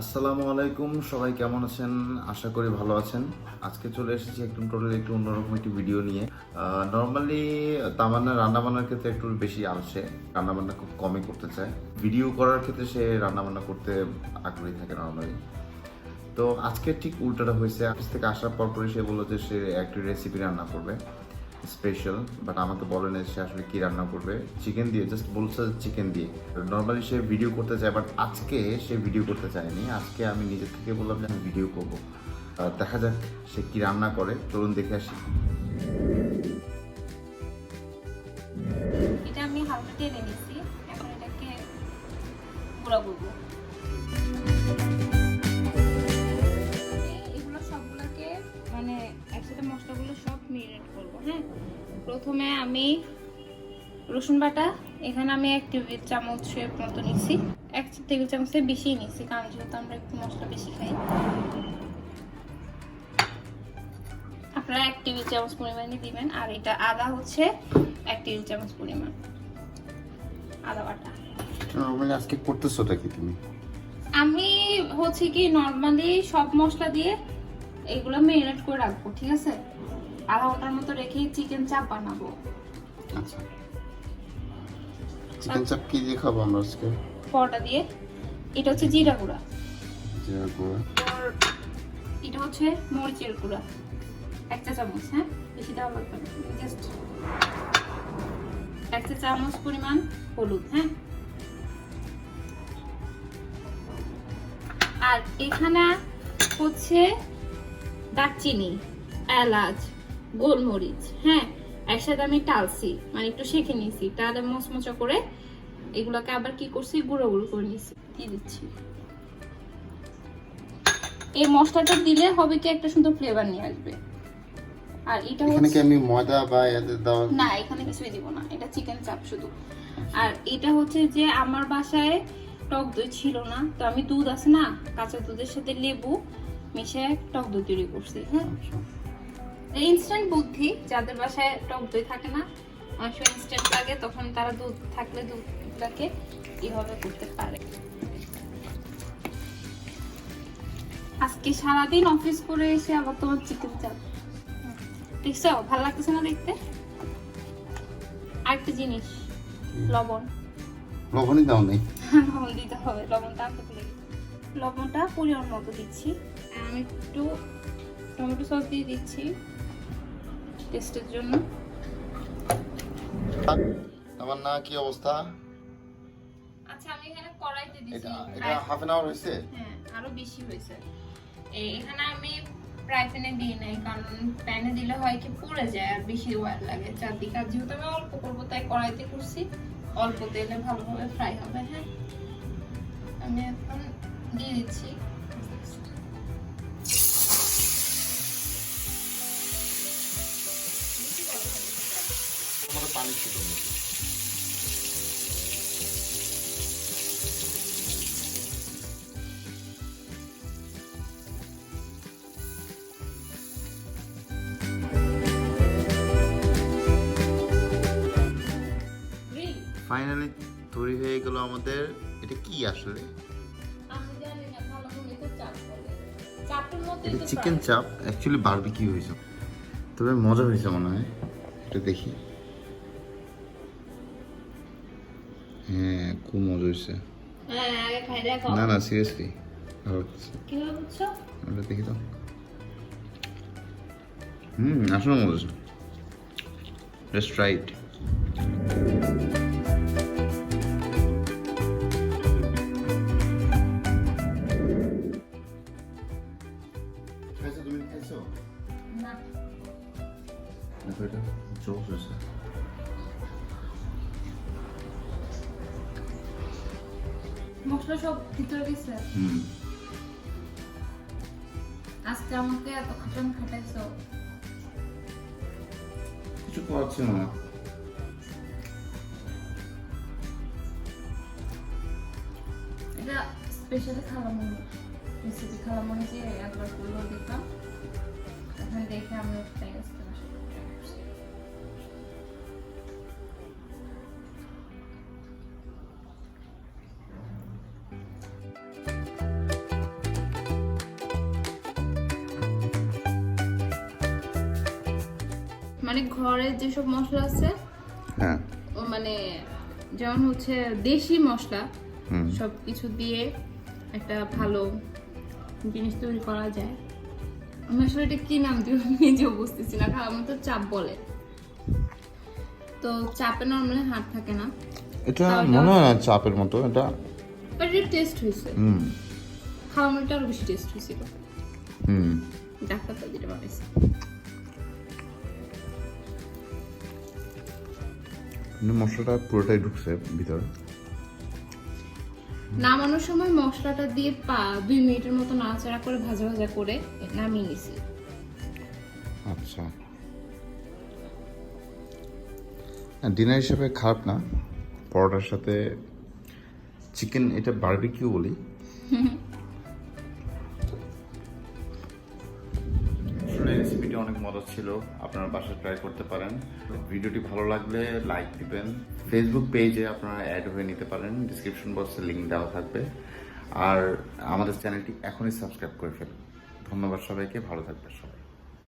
আসসালামু আলাইকুম, সবাই কেমন আছেন? আশা করি ভালো আছেন। আজকে চলে এসেছি একটু অন্যরকম একটি ভিডিও নিয়ে। নর্মালি তামান্না রান্নাবান্নার ক্ষেত্রে একটু বেশি আলসে, রান্নাবান্না খুব কমই করতে চায়। ভিডিও করার ক্ষেত্রে সে রান্নাবান্না করতে আগ্রহী থাকে নর্মালি। তো আজকে ঠিক উল্টাটা হয়েছে। অফিস থেকে আসার পরই সে বললো যে সে একটি রেসিপি রান্না করবে স্পেশাল, বাট আমাকে বলে না সে আসলে কি রান্না করবে। চিকেন দিয়ে, জাস্ট বলছে চিকেন দিয়ে। নর্মালি সে ভিডিও করতে চায়, বাট আজকে সে ভিডিও করতে চায়নি। আজকে আমি নিজে থেকে বললাম যে আমি ভিডিও করব। দেখা যাক সে কি রান্না করে, চলুন দেখে আসি। এটা আমি হালকা টেনে নিচ্ছি, এখন এটাকে গুঁড়া করব। এগুলো সবগুলোকে মানে একসাথে মশলাগুলো সব মেরিনেট করব। হ্যাঁ, প্রথমে আমি রসুন বাটা, এখানে আমি 1 টেবিল চামচের মতো নিচ্ছি। 1 টেবিল চামচের বেশি নিচ্ছি, কারণ যেহেতু আমরা একটু মশলা বেশি খাই। আপনারা 1 টেবিল চামচ পরিমাণে দিবেন। আর এটা আদা হচ্ছে 1 টেবিল চামচ পরিমাণ আদা বাটা। নর্মালি আজকে করতেছোটা কি তুমি? আমি হচ্ছে কি নরমালি সব মশলা দিয়ে এগুলো মেরিনেট করে রাখবো, ঠিক আছে? আধা ঘন্টার মতো রেখে চিকেন চাপ বানাবো। আচ্ছা, চিকেন চাপ কি দিয়ে খাবো আমরা আজকে? পরোটা দিয়ে। এটা হচ্ছে জিরা গুঁড়া, জিরা গুঁড়া। আর এটা হচ্ছে মরিচের গুঁড়া 1 চা চামচ। হ্যাঁ, বেশি দেওয়া লাগবে না, জাস্ট 1 চা চামচ পরিমাণ হলুদ। হ্যাঁ, আর এখানে হচ্ছে দারচিনি, এলাচ, গোলমরিচ। হ্যাঁ, একসাথে আমি টালছি, মানে একটু শেখে নিয়েছি, তাহলে মচমচা করে এগুলোকে আবার কি করছি, গুঁড়ো গুঁড়ো করে নিয়েছি, দিয়ে দিচ্ছি। এই মশলাটা দিলে হবে কি একটা সুন্দর ফ্লেভার নিয়ে আসবে। আর এটা এখানে কি আমি ময়দা বা এতে দাও না, এখানে কিছুই দিব না, এটা চিকেন চাপ শুধু। আর এটা হচ্ছে যে আমার বাসায় টক দই ছিল না, তো আমি দুধ আছে না, কাঁচা দুধের সাথে লেবু মিশিয়ে টক দই তৈরি করছি। হ্যাঁ, ইনস্ট্যান্ট বুদ্ধি, যাদের বাসায় টক দই থাকে না, অনেক সময় ইনস্ট্যান্ট লাগে, তখন তারা দুধ থাকলে দুধটাকে এইভাবে করতে পারে। আজকে সারাদিন অফিস করে এসে আবার তোমার চিকেন চাপ দেখছো, ভালো লাগতেছে না দেখতে? আরেকটা জিনিস, লবণই দাও নেই। লবণ দিতে হবে, লবণটা আনতে ভুলে গেছি। লবণটা পরিমাণ মতো দিচ্ছি। আমি একটু টমেটো সস দিয়ে দিচ্ছি টেস্টের জন্য। আমার না কি অবস্থা? আচ্ছা, আমি এখানে কড়াইতে দিচ্ছি। এটা হাফ এন আওয়ার হয়েছে? হ্যাঁ, আরো বেশি হয়েছে। এখানে আমি ফ্রাই প্যানে দিই নাই, কারণ প্যানে দিলে হয় কি পুড়ে যায় আর বেশি ওয়ার লাগে চারদিকে। আর যেহেতু আমি অল্প করবো তাই কড়াইতে করছি, অল্প তেলে ভালোভাবে ফ্রাই হবে। হ্যাঁ, আমি এখন দিয়ে দিচ্ছি। পানি ছিল ফাইনালি তৈরি হয়ে গেল আমাদের। এটা কি আসলে? এটা চিকেন চাপ, অ্যাকচুয়ালি বারবিকিউ হয়েছে, তবে মজা হয়েছে মনে হয়। এটা দেখি। হ্যাঁ, খুব মজা হয়েছে। না না, সিরিয়াসলি ভালো লাগছে। কিভাবে বুঝছো? আমরা দেখি তো। আসলে মজা হয়েছে। Just right. তুমি খাইছো? না, এটা জোস হয়েছে। মশলা সব ভিতরে গেছে। আজকে আমাকে এতক্ষণ খাটাইছো। কিছু করার ছিল না। এটা স্পেশালি খালামুনি রেসিপি। খালামুনি যে একবার করলো দেখলাম, এখন দেখে আমি ওটাই আসতে পারছি। মানে ঘরে যেসব মশলা আছে হ্যাঁ মানে যেমন হচ্ছে দেশি মশলা হুম সবকিছু দিয়ে একটা ভালো জিনিস তৈরি করা যায়। আমি আসলে এটা কি নাম দিব নিজেও বুঝতেছি না, কারণ আমার তো চাপ বলে, তো চাপে নর্মালি হাত থাকে না, এটা মনে হয় না চাপের মতো, এটা বাট এটা টেস্ট হয়েছে, হুম খাওয়ানোটা আরো বেশি টেস্ট হয়েছিল। হুম ডাক্তার তো দিতে পারিস মশলাটা পুরোটাই ঢুকছে ভিতরে। নামানোর সময় মশলাটা দিয়ে 2 মিনিটের মতো নাড়াচাড়া করে ভাজা ভাজা করে নামিয়ে নিছি। আচ্ছা, ডিনার হিসেবে খারাপ না, পরোটার সাথে চিকেন, এটা বারবিকিউ বলি। আসলে রেসিপিটি অনেক মজা ছিল, আপনারা বাসায় ট্রাই করতে পারেন। ভিডিওটি ভালো লাগলে লাইক দিবেন, ফেসবুক পেজে আপনারা অ্যাড হয়ে নিতে পারেন, ডিসক্রিপশন বক্সে লিঙ্ক দেওয়া থাকবে। আর আমাদের চ্যানেলটি এখনই সাবস্ক্রাইব করে ফেলুন। ধন্যবাদ সবাইকে, ভালো থাকবেন সবাই।